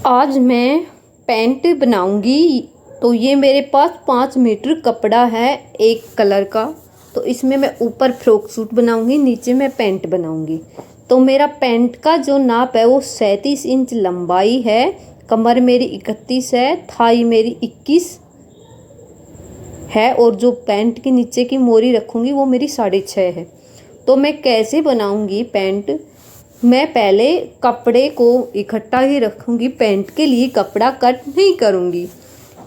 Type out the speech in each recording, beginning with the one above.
आज मैं पैंट बनाऊंगी। तो ये मेरे पास 5 मीटर कपड़ा है एक कलर का। तो इसमें मैं ऊपर फ्रॉक सूट बनाऊंगी, नीचे मैं पैंट बनाऊंगी। तो मेरा पैंट का जो नाप है वो 37 इंच लंबाई है। कमर मेरी 31 है, थाई मेरी 21 है और जो पैंट के नीचे की मोरी रखूंगी वो मेरी 6.5 है। तो मैं कैसे बनाऊंगी पैंट? मैं पहले कपड़े को इकट्ठा ही रखूंगी। पैंट के लिए कपड़ा कट नहीं करूंगी,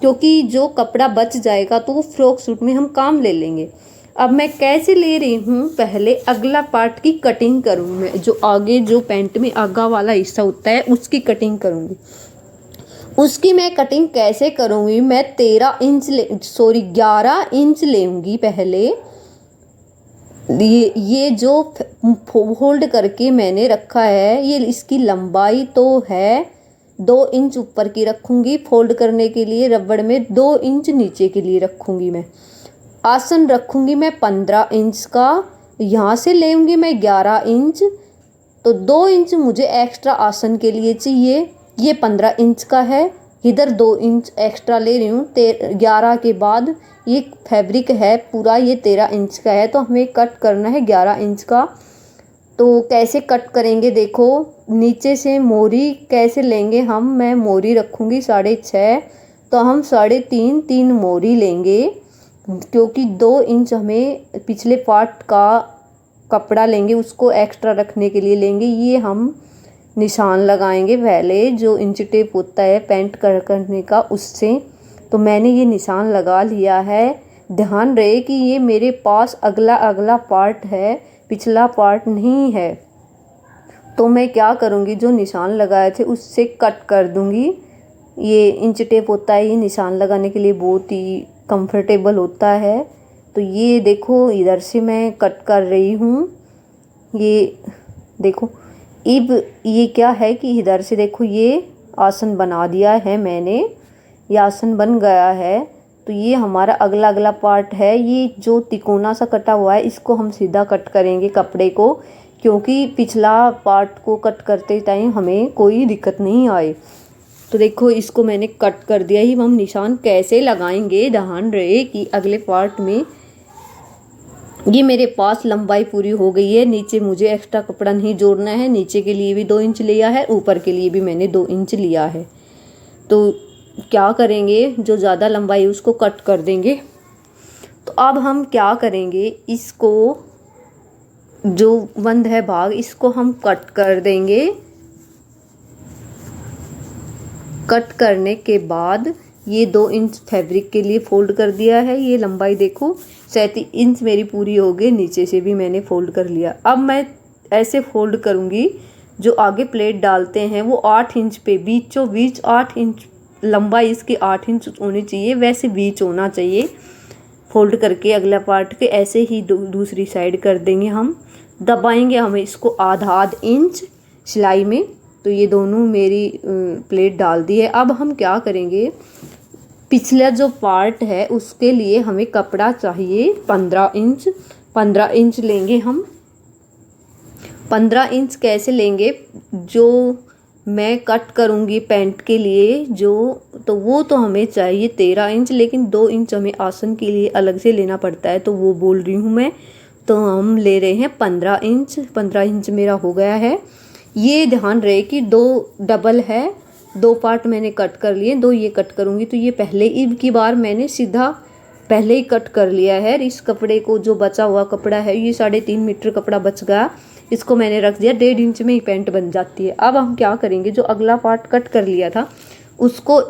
क्योंकि जो कपड़ा बच जाएगा तो वो फ्रॉक सूट में हम काम ले लेंगे। अब मैं कैसे ले रही हूँ, पहले अगला पार्ट की कटिंग करूँगी। मैं जो आगे जो पैंट में आगा वाला हिस्सा होता है उसकी कटिंग करूँगी। उसकी मैं कटिंग कैसे करूँगी, मैं 11 इंच लेंगी पहले। ये जो फोल्ड करके मैंने रखा है, ये इसकी लंबाई तो है 2 इंच ऊपर की रखूँगी। फोल्ड करने के लिए रबड़ में 2 इंच नीचे के लिए रखूँगी। मैं आसन रखूँगी मैं 15 इंच का। यहाँ से लेंगी मैं 11 इंच, तो 2 इंच मुझे एक्स्ट्रा आसन के लिए चाहिए। ये 15 इंच का है, इधर 2 इंच एक्स्ट्रा ले रही हूँ। 11 के बाद ये फैब्रिक है पूरा, ये 13 इंच का है। तो हमें कट करना है 11 इंच का। तो कैसे कट करेंगे देखो, नीचे से मोरी कैसे लेंगे हम। मैं मोरी रखूँगी 6.5, तो हम 3.5 मोरी लेंगे, क्योंकि 2 इंच हमें पिछले पार्ट का कपड़ा लेंगे, उसको एक्स्ट्रा रखने के लिए लेंगे। ये हम निशान लगाएंगे पहले, जो इंच टेप होता है पैंट करने का उससे। तो मैंने ये निशान लगा लिया है। ध्यान रहे कि ये मेरे पास अगला पार्ट है, पिछला पार्ट नहीं है। तो मैं क्या करूँगी, जो निशान लगाए थे उससे कट कर दूँगी। ये इंच टेप होता है, ये निशान लगाने के लिए बहुत ही कंफर्टेबल होता है। तो ये देखो, इधर से मैं कट कर रही हूँ। ये देखो, अब ये क्या है कि इधर से देखो, ये आसन बना दिया है मैंने, ये आसन बन गया है। तो ये हमारा अगला पार्ट है। ये जो तिकोना सा कटा हुआ है, इसको हम सीधा कट करेंगे कपड़े को, क्योंकि पिछला पार्ट को कट करते टाइम हमें कोई दिक्कत नहीं आए। तो देखो, इसको मैंने कट कर दिया ही। हम निशान कैसे लगाएंगे, ध्यान रहे कि अगले पार्ट में ये मेरे पास लंबाई पूरी हो गई है। नीचे मुझे एक्स्ट्रा कपड़ा नहीं जोड़ना है। नीचे के लिए भी 2 इंच लिया है, ऊपर के लिए भी मैंने 2 इंच लिया है। तो क्या करेंगे, जो ज़्यादा लंबाई उसको कट कर देंगे। तो अब हम क्या करेंगे, इसको जो बंद है भाग, इसको हम कट कर देंगे। कट करने के बाद ये 2 इंच फैब्रिक के लिए फोल्ड कर दिया है। ये लंबाई देखो 37 इंच मेरी पूरी हो गई। नीचे से भी मैंने फोल्ड कर लिया। अब मैं ऐसे फोल्ड करूँगी, जो आगे प्लेट डालते हैं वो 8 इंच पे बीचों बीच 8 इंच लंबाई इसकी 8 इंच होनी चाहिए, वैसे बीच होना चाहिए। फोल्ड करके अगला पार्ट के ऐसे ही दूसरी साइड कर देंगे। हम दबाएंगे हमें इसको आधा इंच सिलाई में। तो ये दोनों मेरी प्लेट डाल दी है। अब हम क्या करेंगे, पिछला जो पार्ट है उसके लिए हमें कपड़ा चाहिए 15 इंच। 15 इंच लेंगे हम। 15 इंच कैसे लेंगे, जो मैं कट करूँगी पैंट के लिए तो वो तो हमें चाहिए 13 इंच, लेकिन 2 इंच हमें आसन के लिए अलग से लेना पड़ता है, तो वो बोल रही हूँ मैं। तो हम ले रहे हैं 15 इंच। 15 इंच मेरा हो गया है। ये ध्यान रहे कि 2 डबल है, 2 पार्ट मैंने कट कर लिए, 2 ये कट करूँगी। तो ये पहले ईब की बार मैंने सीधा पहले ही कट कर लिया है। इस कपड़े को, जो बचा हुआ कपड़ा है, ये 3.5 मीटर कपड़ा बच गया, इसको मैंने रख दिया। 1.5 इंच में ही पैंट बन जाती है। अब हम क्या करेंगे, जो अगला पार्ट कट कर लिया था उसको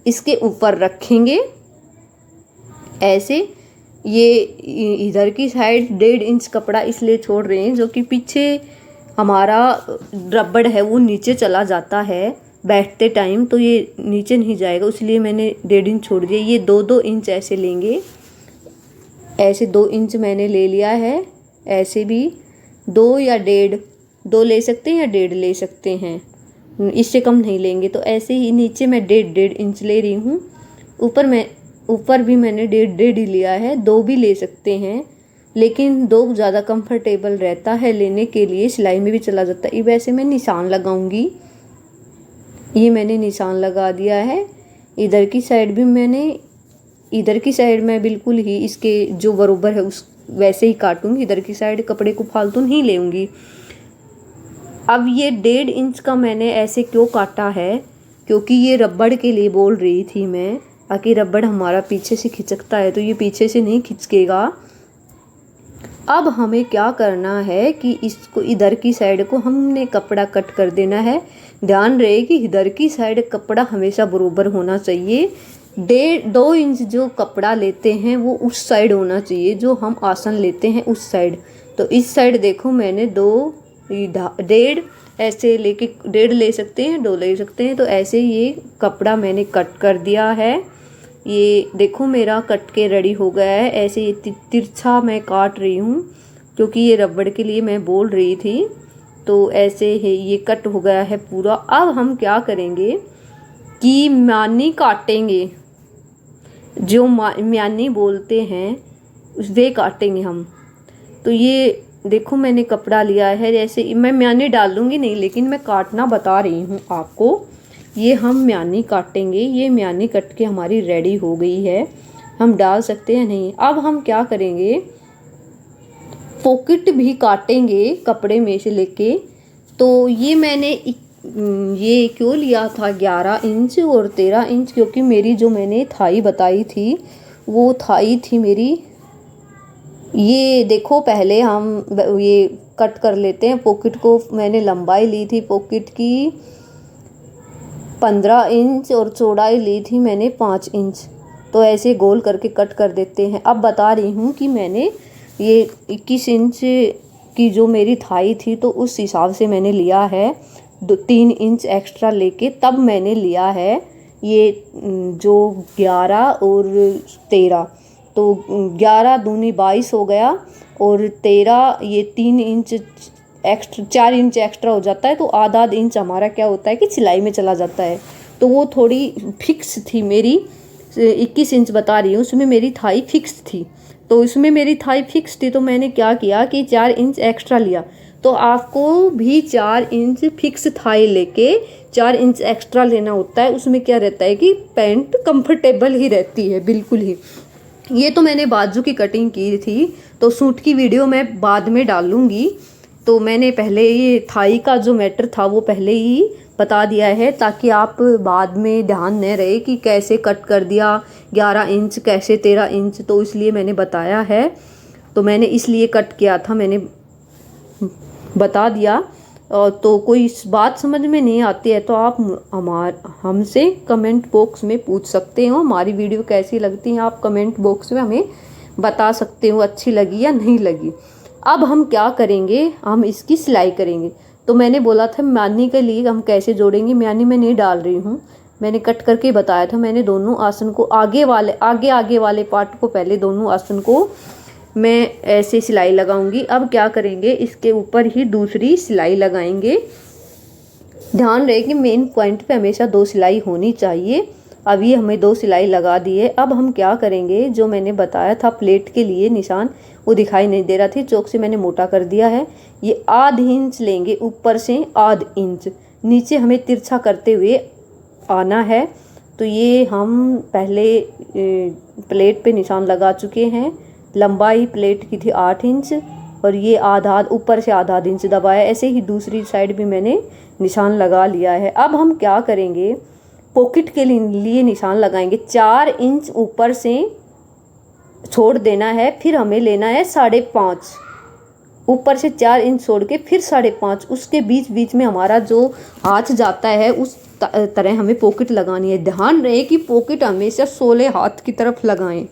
इसके ऊपर रखेंगे ऐसे। ये इधर की साइड 1.5 इंच कपड़ा इसलिए छोड़ रहे हैं, जो कि पीछे हमारा रबड़ है वो नीचे चला जाता है बैठते टाइम, तो ये नीचे नहीं जाएगा, इसलिए मैंने 1.5 इंच छोड़ दिया। ये 2-2 इंच ऐसे लेंगे, ऐसे 2 इंच मैंने ले लिया है। ऐसे भी 2 या 1.5, 2 ले सकते हैं या 1.5 ले सकते हैं, इससे कम नहीं लेंगे। तो ऐसे ही नीचे मैं 1.5 इंच ले रही हूँ। ऊपर भी मैंने 1.5 ही लिया है। 2 भी ले सकते हैं, लेकिन 2 ज़्यादा कंफर्टेबल रहता है लेने के लिए, सिलाई में भी चला जाता है। वैसे मैं निशान लगाऊंगी ये मैंने निशान लगा दिया है। इधर की साइड भी मैंने, इधर की साइड मैं बिल्कुल ही इसके जो बरोबर है उस वैसे ही काटूंगी। इधर की साइड कपड़े को फालतू नहीं लेंगी। अब ये 1.5 इंच का मैंने ऐसे क्यों काटा है, क्योंकि ये रबड़ के लिए बोल रही थी मैं, ताकि रबड़ हमारा पीछे से खिंचकता है तो ये पीछे से नहीं खिंचकेगा। अब हमें क्या करना है कि इसको इधर की साइड को हमने कपड़ा कट कर देना है। ध्यान रहे कि इधर की साइड कपड़ा हमेशा बराबर होना चाहिए। 2 इंच जो कपड़ा लेते हैं वो उस साइड होना चाहिए, जो हम आसन लेते हैं उस साइड। तो इस साइड देखो मैंने 1.5 ऐसे लेके 1.5 ले सकते हैं, 2 ले सकते हैं। तो ऐसे ये कपड़ा मैंने कट कर दिया है। ये देखो मेरा कट के रेडी हो गया है। ऐसे ये तिरछा मैं काट रही हूँ क्योंकि ये रबड़ के लिए मैं बोल रही थी। तो ऐसे है ये कट हो गया है पूरा। अब हम क्या करेंगे कि म्यानी काटेंगे, जो म्यानी बोलते हैं वे काटेंगे हम। तो ये देखो मैंने कपड़ा लिया है, जैसे मैं म्यानी डाल दूँगी नहीं, लेकिन मैं काटना बता रही हूँ आपको। ये हम म्यानी काटेंगे। ये म्यानी कट के हमारी रेडी हो गई है, हम डाल सकते हैं नहीं। अब हम क्या करेंगे, पॉकेट भी काटेंगे कपड़े में से लेके। तो ये मैंने ये क्यों लिया था 11 इंच और 13 इंच, क्योंकि मेरी जो मैंने थाई बताई थी वो थाई थी मेरी। ये देखो पहले हम ये कट कर लेते हैं। पॉकेट को मैंने लंबाई ली थी पॉकेट की 15 इंच और चौड़ाई ली थी मैंने 5 इंच। तो ऐसे गोल करके कट कर देते हैं। अब बता रही हूँ कि मैंने ये 21 इंच की जो मेरी थाई थी तो उस हिसाब से मैंने लिया है। 3 इंच एक्स्ट्रा लेके तब मैंने लिया है ये जो 11 और 13। तो 11 दूनी 22 हो गया और 13 ये 3 इंच एक्स्ट्रा, 4 इंच एक्स्ट्रा हो जाता है। तो आधा इंच हमारा क्या होता है कि सिलाई में चला जाता है। तो वो थोड़ी फिक्स थी मेरी, 21 इंच बता रही हूँ, उसमें मेरी थाई फिक्स थी। तो उसमें मेरी थाई फिक्स थी तो मैंने क्या किया कि 4 इंच एक्स्ट्रा लिया। तो आपको भी 4 इंच फिक्स थाई लेके 4 इंच एक्स्ट्रा लेना होता है। उसमें क्या रहता है कि पैंट कंफर्टेबल ही रहती है बिल्कुल ही। ये तो मैंने बाजू की कटिंग की थी, तो सूट की वीडियो मैं बाद में डालूंगी। तो मैंने पहले ये थाई का जो मैटर था वो पहले ही बता दिया है, ताकि आप बाद में ध्यान न रहे कि कैसे कट कर दिया 11 इंच कैसे 13 इंच। तो इसलिए मैंने बताया है, तो मैंने इसलिए कट किया था, मैंने बता दिया। तो कोई इस बात समझ में नहीं आती है तो आप हमसे कमेंट बॉक्स में पूछ सकते हो। हमारी वीडियो कैसी लगती है आप कमेंट बॉक्स में हमें बता सकते हो, अच्छी लगी या नहीं लगी। अब हम क्या करेंगे, हम इसकी सिलाई करेंगे। तो मैंने बोला था म्यानी के लिए हम कैसे जोड़ेंगे, म्यानी मैं नहीं डाल रही हूँ, मैंने कट करके बताया था। मैंने दोनों आसन को आगे वाले पार्ट को पहले दोनों आसन को मैं ऐसे सिलाई लगाऊंगी। अब क्या करेंगे, इसके ऊपर ही दूसरी सिलाई लगाएंगे। ध्यान रहे कि मेन पॉइंट पे हमेशा 2 सिलाई होनी चाहिए। अब ये हमें 2 सिलाई लगा दी है। अब हम क्या करेंगे, जो मैंने बताया था प्लेट के लिए निशान वो दिखाई नहीं दे रहा थी, चौक से मैंने मोटा कर दिया है। ये आधा इंच लेंगे, ऊपर से आधा इंच नीचे हमें तिरछा करते हुए आना है। तो ये हम पहले प्लेट पे निशान लगा चुके हैं। लंबाई प्लेट की थी 8 इंच और ये आधा ऊपर से आधा इंच दबाया। ऐसे ही दूसरी साइड भी मैंने निशान लगा लिया है। अब हम क्या करेंगे, पॉकेट के लिए निशान लगाएंगे। 4 इंच ऊपर से छोड़ देना है, फिर हमें लेना है 5.5। ऊपर से 4 इंच छोड़ के फिर 5.5, उसके बीच बीच में हमारा जो हाथ जाता है उस तरह हमें पॉकेट लगानी है। ध्यान रहे कि पॉकेट हमेशा 16 हाथ की तरफ लगाएं,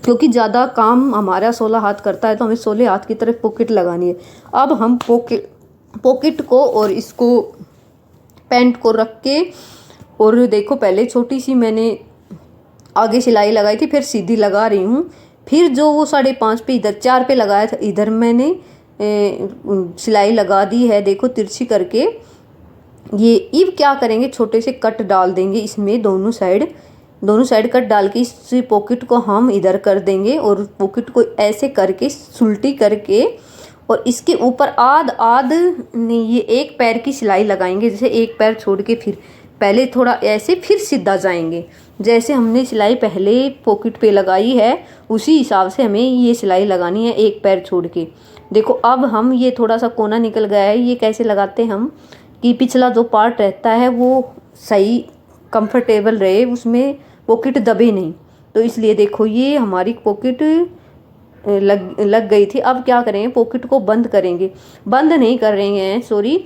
क्योंकि ज़्यादा काम हमारा 16 हाथ करता है, तो हमें 16 हाथ की तरफ पॉकेट लगानी है। अब हम पॉकेट को और इसको पैंट को रख के, और देखो पहले छोटी सी मैंने आगे सिलाई लगाई थी, फिर सीधी लगा रही हूँ। फिर जो वो 5.5 पे इधर 4 पे लगाया था, इधर मैंने सिलाई लगा दी है, देखो तिरछी करके। ये अब क्या करेंगे, छोटे से कट डाल देंगे इसमें, दोनों साइड कट डाल के इस पॉकेट को हम इधर कर देंगे और पॉकेट को ऐसे करके सुलटी करके और इसके ऊपर आध नहीं, ये एक पैर की सिलाई लगाएंगे। जैसे एक पैर छोड़ के फिर पहले थोड़ा ऐसे फिर सीधा जाएंगे। जैसे हमने सिलाई पहले पॉकेट पे लगाई है उसी हिसाब से हमें ये सिलाई लगानी है, एक पैर छोड़ के। देखो अब हम ये थोड़ा सा कोना निकल गया है, ये कैसे लगाते हैं हम कि पिछला जो पार्ट रहता है वो सही कंफर्टेबल रहे, उसमें पॉकेट दबे नहीं। तो इसलिए देखो ये हमारी पॉकेट लग गई थी। अब क्या करेंगे, पॉकेट को बंद करेंगे, बंद नहीं कर रहे हैं सॉरी,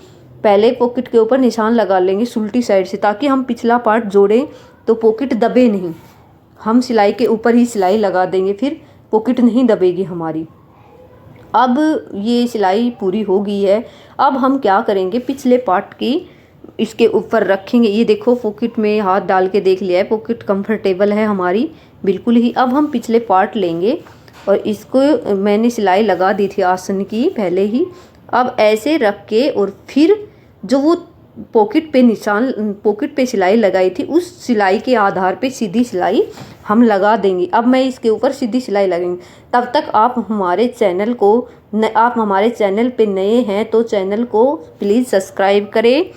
पहले पॉकेट के ऊपर निशान लगा लेंगे सुल्टी साइड से, ताकि हम पिछला पार्ट जोड़ें तो पॉकेट दबे नहीं। हम सिलाई के ऊपर ही सिलाई लगा देंगे, फिर पॉकेट नहीं दबेगी हमारी। अब ये सिलाई पूरी हो गई है। अब हम क्या करेंगे, पिछले पार्ट की इसके ऊपर रखेंगे। ये देखो पॉकेट में हाथ डाल के देख लिया है, पॉकेट कंफर्टेबल है हमारी बिल्कुल ही। अब हम पिछले पार्ट लेंगे और इसको मैंने सिलाई लगा दी थी आसन की पहले ही। अब ऐसे रख के और फिर जो वो पॉकेट पे निशान, पॉकेट पे सिलाई लगाई थी उस सिलाई के आधार पे सीधी सिलाई हम लगा देंगे। अब मैं इसके ऊपर सीधी सिलाई लगेंगे। तब तक आप हमारे चैनल पे नए हैं तो चैनल को प्लीज़ सब्सक्राइब करें,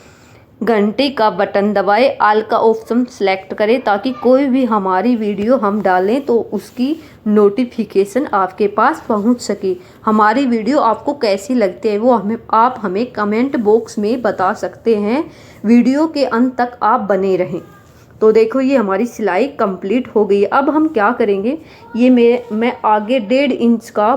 घंटे का बटन दबाएं, ऑल का ऑप्शन सेलेक्ट करें, ताकि कोई भी हमारी वीडियो हम डालें तो उसकी नोटिफिकेशन आपके पास पहुंच सके। हमारी वीडियो आपको कैसी लगती है वो आप हमें कमेंट बॉक्स में बता सकते हैं। वीडियो के अंत तक आप बने रहें। तो देखो ये हमारी सिलाई कंप्लीट हो गई। अब हम क्या करेंगे, ये मैं आगे 1.5 इंच का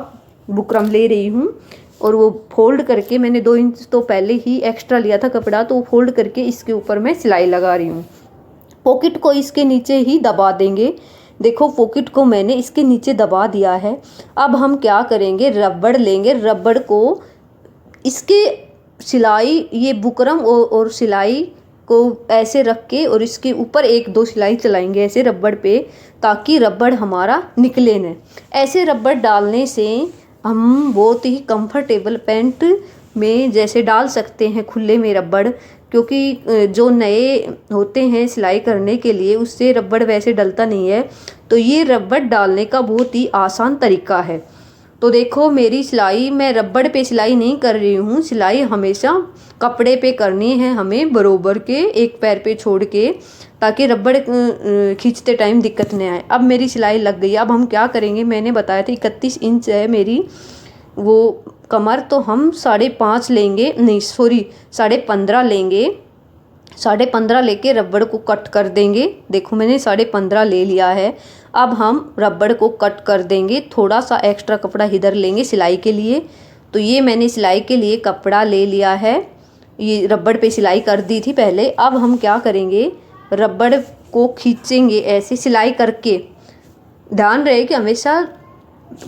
बुकरम ले रही हूँ और वो फोल्ड करके, मैंने 2 इंच तो पहले ही एक्स्ट्रा लिया था कपड़ा, तो वो फोल्ड करके इसके ऊपर मैं सिलाई लगा रही हूँ। पॉकेट को इसके नीचे ही दबा देंगे। देखो पॉकेट को मैंने इसके नीचे दबा दिया है। अब हम क्या करेंगे, रबड़ लेंगे, रबड़ को इसके सिलाई, ये बुकरम और सिलाई को ऐसे रख के और इसके ऊपर 1-2 सिलाई चलाएंगे ऐसे रबड़ पे, ताकि रबड़ हमारा निकले न। ऐसे रबड़ डालने से हम बहुत ही कंफर्टेबल पैंट में जैसे डाल सकते हैं खुले में रबड़, क्योंकि जो नए होते हैं सिलाई करने के लिए उससे रबड़ वैसे डलता नहीं है। तो ये रबड़ डालने का बहुत ही आसान तरीका है। तो देखो मेरी सिलाई, मैं रबड़ पे सिलाई नहीं कर रही हूँ, सिलाई हमेशा कपड़े पे करनी है हमें, बरोबर के एक पैर पे छोड़ के, ताकि रबड़ खींचते टाइम दिक्कत नहीं आए। अब मेरी सिलाई लग गई। अब हम क्या करेंगे, मैंने बताया था 31 इंच है मेरी वो कमर, तो हम 5.5 लेंगे, नहीं सॉरी 15.5 लेंगे। 15.5 लेके रबड़ को कट कर देंगे। देखो मैंने 15.5 ले लिया है। अब हम रबड़ को कट कर देंगे, थोड़ा सा एक्स्ट्रा कपड़ा इधर लेंगे सिलाई के लिए। तो ये मैंने सिलाई के लिए कपड़ा ले लिया है, ये रबड़ पे सिलाई कर दी थी पहले। अब हम क्या करेंगे, रबड़ को खींचेंगे ऐसे सिलाई करके। ध्यान रहे कि हमेशा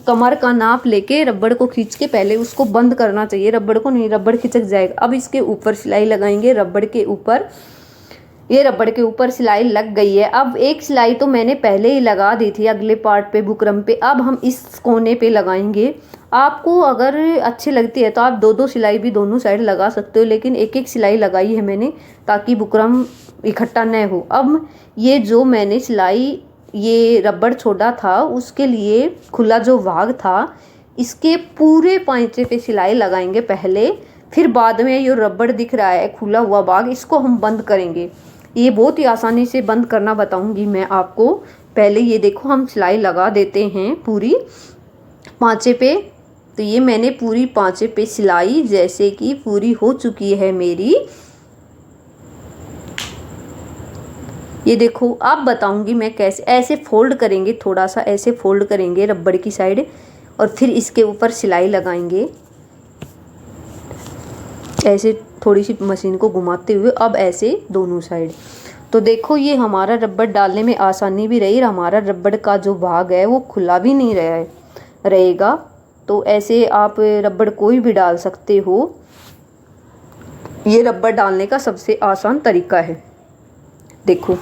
कमर का नाप लेके रबड़ को खींच के पहले उसको बंद करना चाहिए, रबड़ को नहीं, रबड़ खिंचक जाएगा। अब इसके ऊपर सिलाई लगाएंगे, रबड़ के ऊपर। ये रबड़ के ऊपर सिलाई लग गई है। अब एक सिलाई तो मैंने पहले ही लगा दी थी अगले पार्ट पे, बुकरम पे। अब हम इस कोने पे लगाएंगे। आपको अगर अच्छी लगती है तो आप 2-2 सिलाई भी दोनों साइड लगा सकते हो, लेकिन एक सिलाई लगाई है मैंने ताकि बुकरम इकट्ठा न हो। अब ये जो मैंने सिलाई, ये रबड़ छोड़ा था उसके लिए खुला जो भाग था, इसके पूरे पांचे पे सिलाई लगाएंगे पहले, फिर बाद में ये रबड़ दिख रहा है खुला हुआ भाग, इसको हम बंद करेंगे। ये बहुत ही आसानी से बंद करना बताऊंगी मैं आपको। पहले ये देखो हम सिलाई लगा देते हैं पूरी पांचे पे। तो ये मैंने पूरी पांचे पे सिलाई जैसे कि पूरी हो चुकी है मेरी। ये देखो अब बताऊंगी मैं कैसे। ऐसे फोल्ड करेंगे, थोड़ा सा ऐसे फोल्ड करेंगे रबड़ की साइड और फिर इसके ऊपर सिलाई लगाएंगे ऐसे थोड़ी सी मशीन को घुमाते हुए। अब ऐसे दोनों साइड। तो देखो ये हमारा रबड़ डालने में आसानी भी रही, हमारा रबड़ का जो भाग है वो खुला भी नहीं रहेगा। तो ऐसे आप रबड़ कोई भी डाल सकते हो। ये रबड़ डालने का सबसे आसान तरीका है। देखो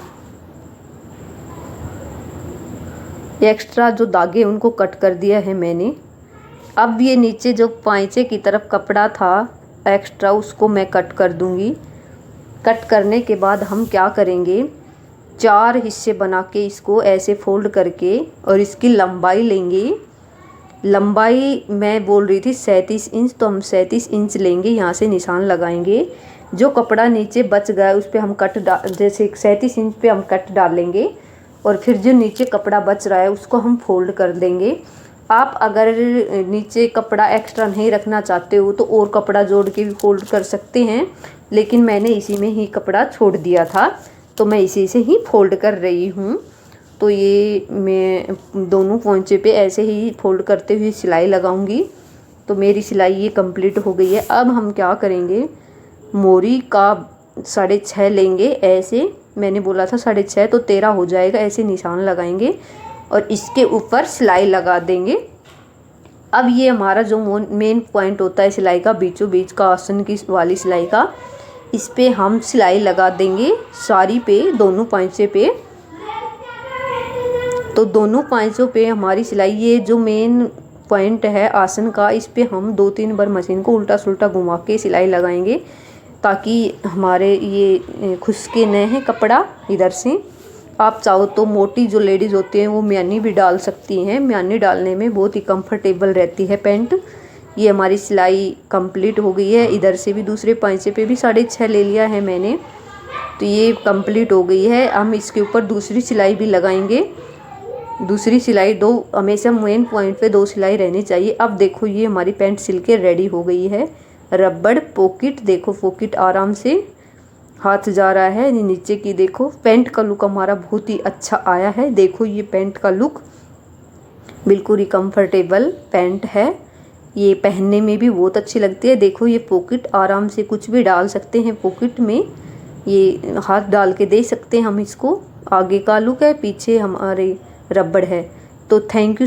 एक्स्ट्रा जो धागे उनको कट कर दिया है मैंने। अब ये नीचे जो पांचे की तरफ कपड़ा था एक्स्ट्रा, उसको मैं कट कर दूंगी। कट करने के बाद हम क्या करेंगे, 4 हिस्से बना के इसको ऐसे फोल्ड करके और इसकी लंबाई लेंगे। लंबाई मैं बोल रही थी 37 इंच, तो हम 37 इंच लेंगे, यहाँ से निशान लगाएंगे। जो कपड़ा नीचे बच गया उस पर हम कट जैसे 37 इंच पे हम कट डालेंगे और फिर जो नीचे कपड़ा बच रहा है उसको हम फोल्ड कर देंगे। आप अगर नीचे कपड़ा एक्स्ट्रा नहीं रखना चाहते हो तो और कपड़ा जोड़ के भी फोल्ड कर सकते हैं, लेकिन मैंने इसी में ही कपड़ा छोड़ दिया था तो मैं इसी से ही फोल्ड कर रही हूँ। तो ये मैं दोनों पोंचे पे ऐसे ही फोल्ड करते हुए सिलाई लगाऊंगी। तो मेरी सिलाई ये कंप्लीट हो गई है। अब हम क्या करेंगे, मोरी का 6.5 लेंगे, ऐसे मैंने बोला था 6.5 तो 13 हो जाएगा, ऐसे निशान लगाएंगे और इसके ऊपर सिलाई लगा देंगे। अब ये हमारा जो मेन पॉइंट होता है सिलाई का, बीचों बीच का आसन की वाली सिलाई का, इस पे हम सिलाई लगा देंगे साड़ी पे, दोनों पांचे पे। तो दोनों पांचों पे हमारी सिलाई, ये जो मेन पॉइंट है आसन का, इस पे हम 2-3 बार मशीन को उल्टा सुल्टा घुमा के सिलाई लगाएंगे ताकि हमारे ये खुसके न है कपड़ा इधर से। आप चाहो तो मोटी जो लेडीज़ होती हैं वो म्यानी भी डाल सकती हैं, म्यानी डालने में बहुत ही कंफर्टेबल रहती है पैंट। ये हमारी सिलाई कंप्लीट हो गई है। इधर से भी दूसरे पांचे पे भी 6.5 ले लिया है मैंने, तो ये कंप्लीट हो गई है। हम इसके ऊपर दूसरी सिलाई भी लगाएंगे। दूसरी सिलाई हमेशा मेन पॉइंट पे 2 सिलाई रहनी चाहिए। अब देखो ये हमारी पैंट सिल के रेडी हो गई है। रबड़ पॉकेट, देखो पॉकेट आराम से हाथ जा रहा है नीचे की। देखो पैंट का लुक हमारा बहुत ही अच्छा आया है। देखो ये पैंट का लुक बिल्कुल ही कंफर्टेबल पैंट है, ये पहनने में भी बहुत अच्छी लगती है। देखो ये पॉकेट आराम से कुछ भी डाल सकते हैं पॉकेट में, ये हाथ डाल के दे सकते हैं हम इसको। आगे का लुक है, पीछे हमारे रबड़ है। तो थैंक यू।